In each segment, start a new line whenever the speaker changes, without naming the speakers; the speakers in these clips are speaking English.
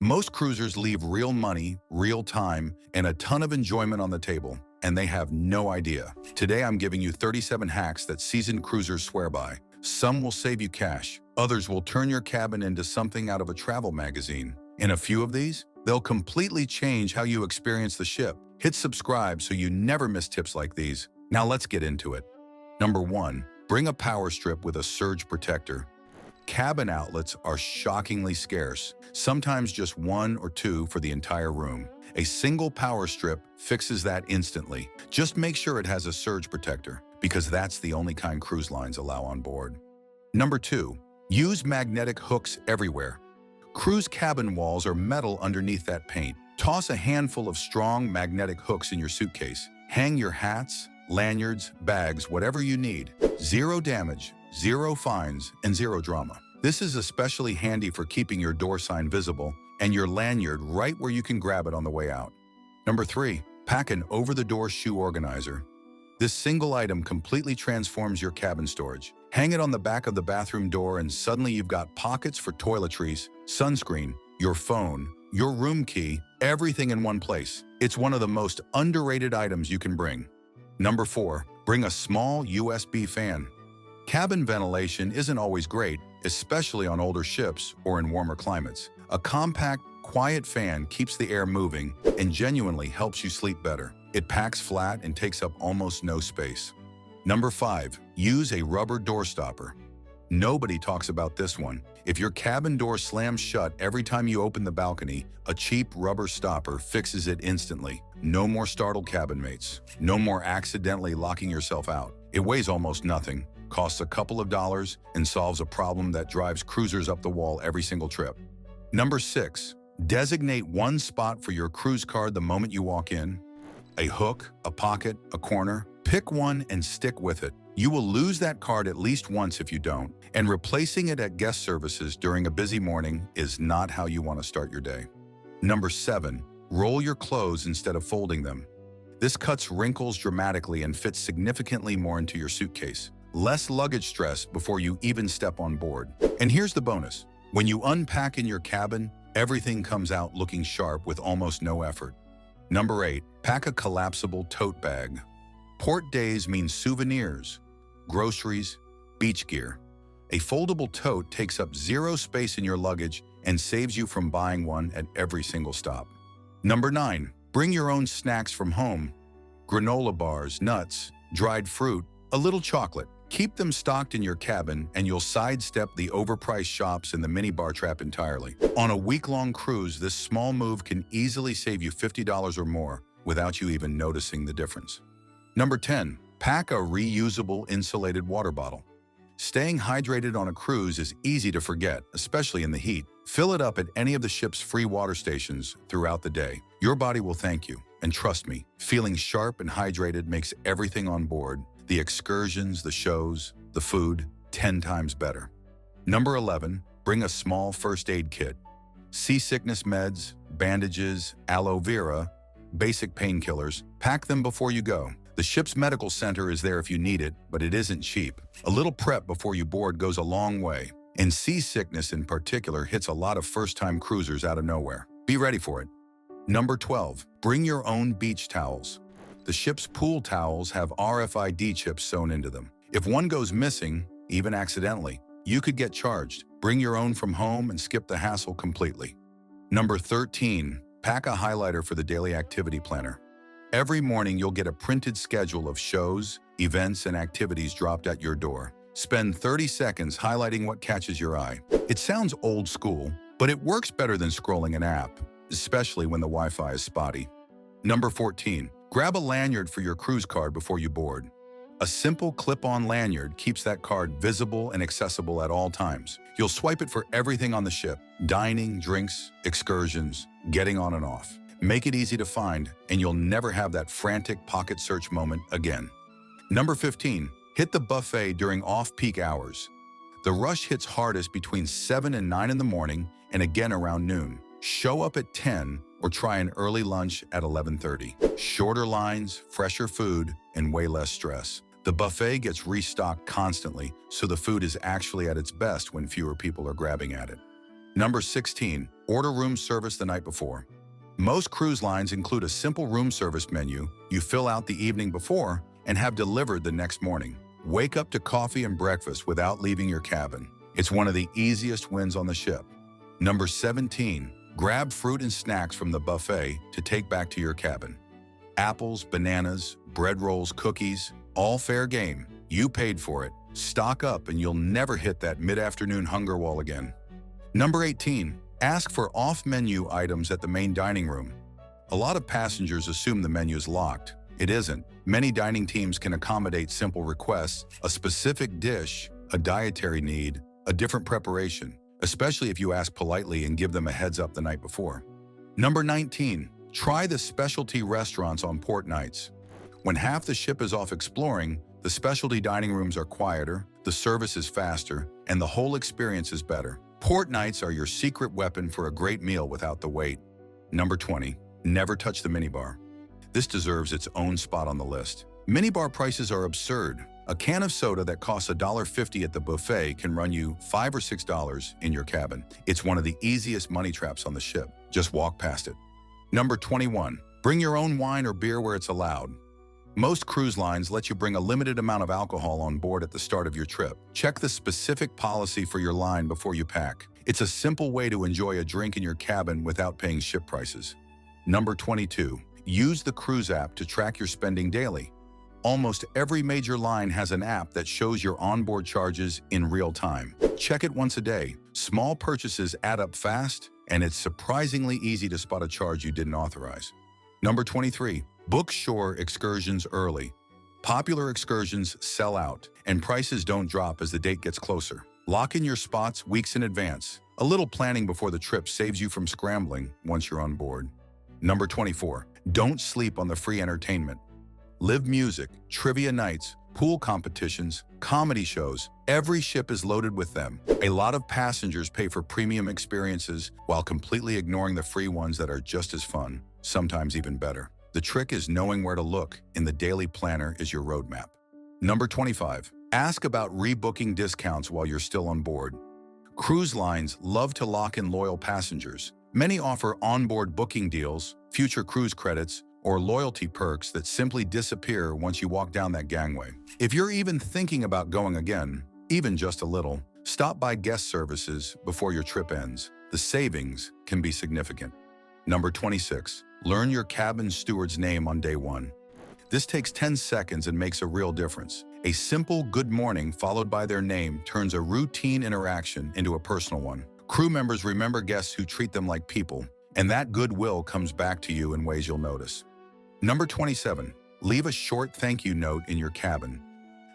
Most cruisers leave real money, real time, and a ton of enjoyment on the table, and they have no idea. Today I'm giving you 37 hacks that seasoned cruisers swear by. Some will save you cash, others will turn your cabin into something out of a travel magazine. In a few of these, they'll completely change how you experience the ship. Hit subscribe so you never miss tips like these. Now let's get into it. Number 1. Bring a power strip with a surge protector. Cabin outlets are shockingly scarce, sometimes just one or two for the entire room. A single power strip fixes that instantly. Just make sure it has a surge protector, because that's the only kind cruise lines allow on board. Number 2. Use magnetic hooks everywhere. Cruise cabin walls are metal underneath that paint. Toss a handful of strong magnetic hooks in your suitcase. Hang your hats, lanyards, bags, whatever you need. Zero damage, zero fines, and zero drama. This is especially handy for keeping your door sign visible and your lanyard right where you can grab it on the way out. Number 3. Pack an over-the-door shoe organizer. This single item completely transforms your cabin storage. Hang it on the back of the bathroom door and suddenly you've got pockets for toiletries, sunscreen, your phone, your room key, everything in one place. It's one of the most underrated items you can bring. Number 4. Bring a small USB fan. Cabin ventilation isn't always great, especially on older ships or in warmer climates. A compact, quiet fan keeps the air moving and genuinely helps you sleep better. It packs flat and takes up almost no space. Number 5. Use a rubber door stopper. Nobody talks about this one. If your cabin door slams shut every time you open the balcony, a cheap rubber stopper fixes it instantly. No more startled cabin mates. No more accidentally locking yourself out. It weighs almost nothing, costs a couple of dollars, and solves a problem that drives cruisers up the wall every single trip. Number 6. Designate one spot for your cruise card the moment you walk in. A hook, a pocket, a corner. Pick one and stick with it. You will lose that card at least once if you don't, and replacing it at guest services during a busy morning is not how you want to start your day. Number 7. Roll your clothes instead of folding them. This cuts wrinkles dramatically and fits significantly more into your suitcase. Less luggage stress before you even step on board. And here's the bonus. When you unpack in your cabin, everything comes out looking sharp with almost no effort. Number 8. Pack a collapsible tote bag. Port days mean souvenirs, groceries, beach gear. A foldable tote takes up zero space in your luggage and saves you from buying one at every single stop. Number 9. Bring your own snacks from home. Granola bars, nuts, dried fruit, a little chocolate. Keep them stocked in your cabin and you'll sidestep the overpriced shops and the minibar trap entirely. On a week-long cruise, this small move can easily save you $50 or more without you even noticing the difference. Number 10. Pack a reusable insulated water bottle. Staying hydrated on a cruise is easy to forget, especially in the heat. Fill it up at any of the ship's free water stations throughout the day. Your body will thank you, and trust me, feeling sharp and hydrated makes everything on board, the excursions, the shows, the food, 10 times better. Number 11. Bring a small first aid kit. Seasickness meds, bandages, aloe vera, basic painkillers. Pack them before you go. The ship's medical center is there if you need it, but it isn't cheap. A little prep before you board goes a long way, and seasickness in particular hits a lot of first-time cruisers out of nowhere. Be ready for it. Number 12. Bring your own beach towels. The ship's pool towels have RFID chips sewn into them. If one goes missing, even accidentally, you could get charged. Bring your own from home and skip the hassle completely. Number 13. Pack a highlighter for the daily activity planner. Every morning you'll get a printed schedule of shows, events, and activities dropped at your door. Spend 30 seconds highlighting what catches your eye. It sounds old school, but it works better than scrolling an app, especially when the Wi-Fi is spotty. Number 14. Grab a lanyard for your cruise card before you board. A simple clip-on lanyard keeps that card visible and accessible at all times. You'll swipe it for everything on the ship: dining, drinks, excursions, getting on and off. Make it easy to find, and you'll never have that frantic pocket search moment again. Number 15. Hit the buffet during off-peak hours. The rush hits hardest between 7 and 9 in the morning and again around noon. Show up at 10 or try an early lunch at 11:30. Shorter lines, fresher food, and way less stress. The buffet gets restocked constantly, so the food is actually at its best when fewer people are grabbing at it. Number 16, order room service the night before. Most cruise lines include a simple room service menu you fill out the evening before and have delivered the next morning. Wake up to coffee and breakfast without leaving your cabin. It's one of the easiest wins on the ship. Number 17, grab fruit and snacks from the buffet to take back to your cabin. Apples, bananas, bread rolls, cookies, all fair game. You paid for it. Stock up and you'll never hit that mid-afternoon hunger wall again. Number 18, ask for off-menu items at the main dining room. A lot of passengers assume the menu is locked. It isn't. Many dining teams can accommodate simple requests, a specific dish, a dietary need, a different preparation, especially if you ask politely and give them a heads up the night before. Number 19, try the specialty restaurants on port nights. When half the ship is off exploring, the specialty dining rooms are quieter, the service is faster, and the whole experience is better. Port nights are your secret weapon for a great meal without the wait. Number 20, never touch the minibar. This deserves its own spot on the list. Minibar prices are absurd. A can of soda that costs $1.50 at the buffet can run you $5 or $6 in your cabin. It's one of the easiest money traps on the ship. Just walk past it. Number 21, bring your own wine or beer where it's allowed. Most cruise lines let you bring a limited amount of alcohol on board at the start of your trip. Check the specific policy for your line before you pack. It's a simple way to enjoy a drink in your cabin without paying ship prices. Number 22, use the cruise app to track your spending daily. Almost every major line has an app that shows your onboard charges in real time. Check it once a day. Small purchases add up fast, and it's surprisingly easy to spot a charge you didn't authorize. Number 23, book shore excursions early. Popular excursions sell out, and prices don't drop as the date gets closer. Lock in your spots weeks in advance. A little planning before the trip saves you from scrambling once you're on board. Number 24, don't sleep on the free entertainment. Live music, trivia nights, pool competitions, comedy shows. Every ship is loaded with them. A lot of passengers pay for premium experiences while completely ignoring the free ones that are just as fun, sometimes even better. The trick is knowing where to look, and the daily planner is your roadmap. Number 25, ask about rebooking discounts while you're still on board. Cruise lines love to lock in loyal passengers. Many offer onboard booking deals, future cruise credits, or loyalty perks that simply disappear once you walk down that gangway. If you're even thinking about going again, even just a little, stop by guest services before your trip ends. The savings can be significant. Number 26, learn your cabin steward's name on day one. This takes 10 seconds and makes a real difference. A simple good morning followed by their name turns a routine interaction into a personal one. Crew members remember guests who treat them like people, and that goodwill comes back to you in ways you'll notice. Number 27, leave a short thank you note in your cabin.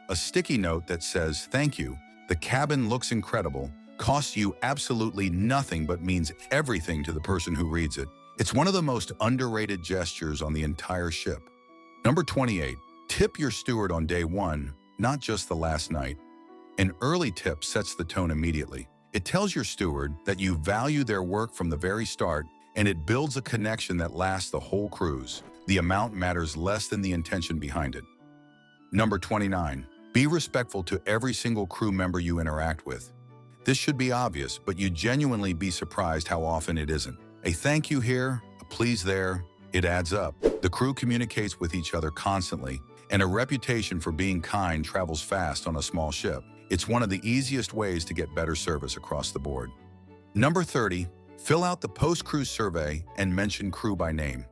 A sticky note that says, "Thank you, the cabin looks incredible," costs you absolutely nothing but means everything to the person who reads it. It's one of the most underrated gestures on the entire ship. Number 28, tip your steward on day one, not just the last night. An early tip sets the tone immediately. It tells your steward that you value their work from the very start, and it builds a connection that lasts the whole cruise. The amount matters less than the intention behind it. Number 29, be respectful to every single crew member you interact with. This should be obvious, but you'd genuinely be surprised how often it isn't. A thank you here, a please there, it adds up. The crew communicates with each other constantly, and a reputation for being kind travels fast on a small ship. It's one of the easiest ways to get better service across the board. Number 30, fill out the post-cruise survey and mention crew by name.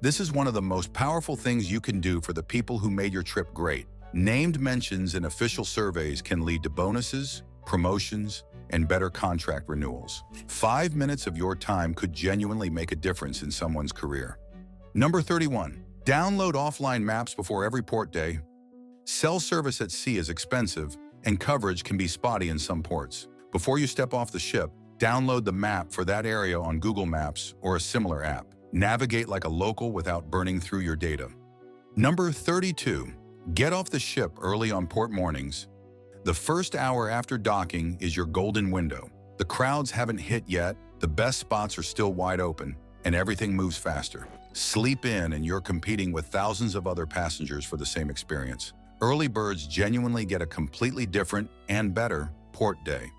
This is one of the most powerful things you can do for the people who made your trip great. Named mentions in official surveys can lead to bonuses, promotions, and better contract renewals. 5 minutes of your time could genuinely make a difference in someone's career. Number 31, download offline maps before every port day. Cell service at sea is expensive, and coverage can be spotty in some ports. Before you step off the ship, download the map for that area on Google Maps or a similar app. Navigate like a local without burning through your data. Number 32, get off the ship early on port mornings. The first hour after docking is your golden window. The crowds haven't hit yet, the best spots are still wide open, and everything moves faster. Sleep in and you're competing with thousands of other passengers for the same experience. Early birds genuinely get a completely different and better port day.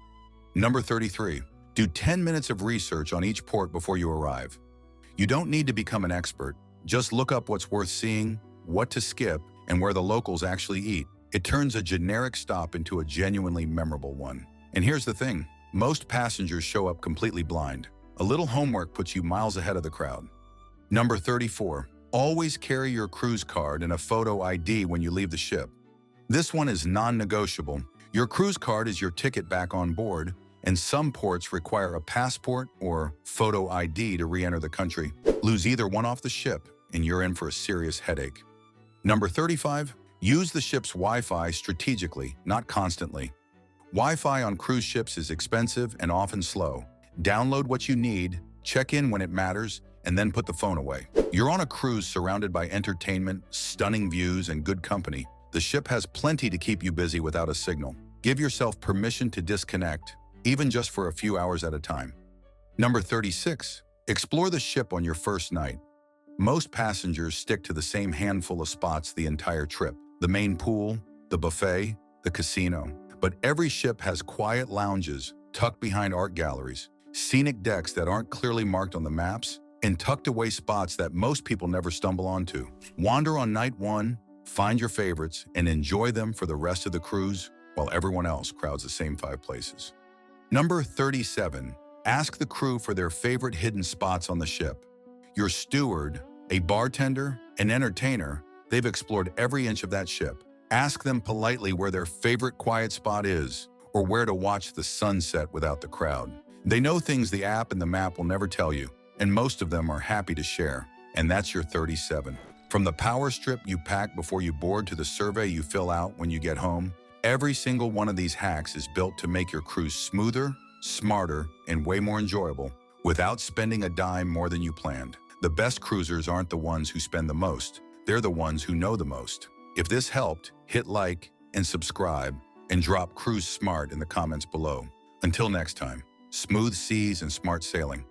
Number 33, Do 10 minutes of research on each port before you arrive. You don't need to become an expert. Just look up what's worth seeing, what to skip, and where the locals actually eat. It turns a generic stop into a genuinely memorable one. And here's the thing, most passengers show up completely blind. A little homework puts you miles ahead of the crowd. Number 34, always carry your cruise card and a photo ID when you leave the ship. This one is non-negotiable. Your cruise card is your ticket back on board, and some ports require a passport or photo ID to re-enter the country. Lose either one off the ship, and you're in for a serious headache. Number 35, use the ship's Wi-Fi strategically, not constantly. Wi-Fi on cruise ships is expensive and often slow. Download what you need, check in when it matters, and then put the phone away. You're on a cruise surrounded by entertainment, stunning views, and good company. The ship has plenty to keep you busy without a signal. Give yourself permission to disconnect, even just for a few hours at a time. Number 36, explore the ship on your first night. Most passengers stick to the same handful of spots the entire trip. The main pool, the buffet, the casino. But every ship has quiet lounges tucked behind art galleries, scenic decks that aren't clearly marked on the maps, and tucked away spots that most people never stumble onto. Wander on night one, find your favorites, and enjoy them for the rest of the cruise while everyone else crowds the same 5 places. Number 37, ask the crew for their favorite hidden spots on the ship. Your steward, a bartender, an entertainer, they've explored every inch of that ship. Ask them politely where their favorite quiet spot is, or where to watch the sunset without the crowd. They know things the app and the map will never tell you, and most of them are happy to share. And that's your 37. From the power strip you pack before you board to the survey you fill out when you get home, every single one of these hacks is built to make your cruise smoother, smarter, and way more enjoyable without spending a dime more than you planned. The best cruisers aren't the ones who spend the most. They're the ones who know the most. If this helped, hit like and subscribe and drop Cruise Smart in the comments below. Until next time, smooth seas and smart sailing.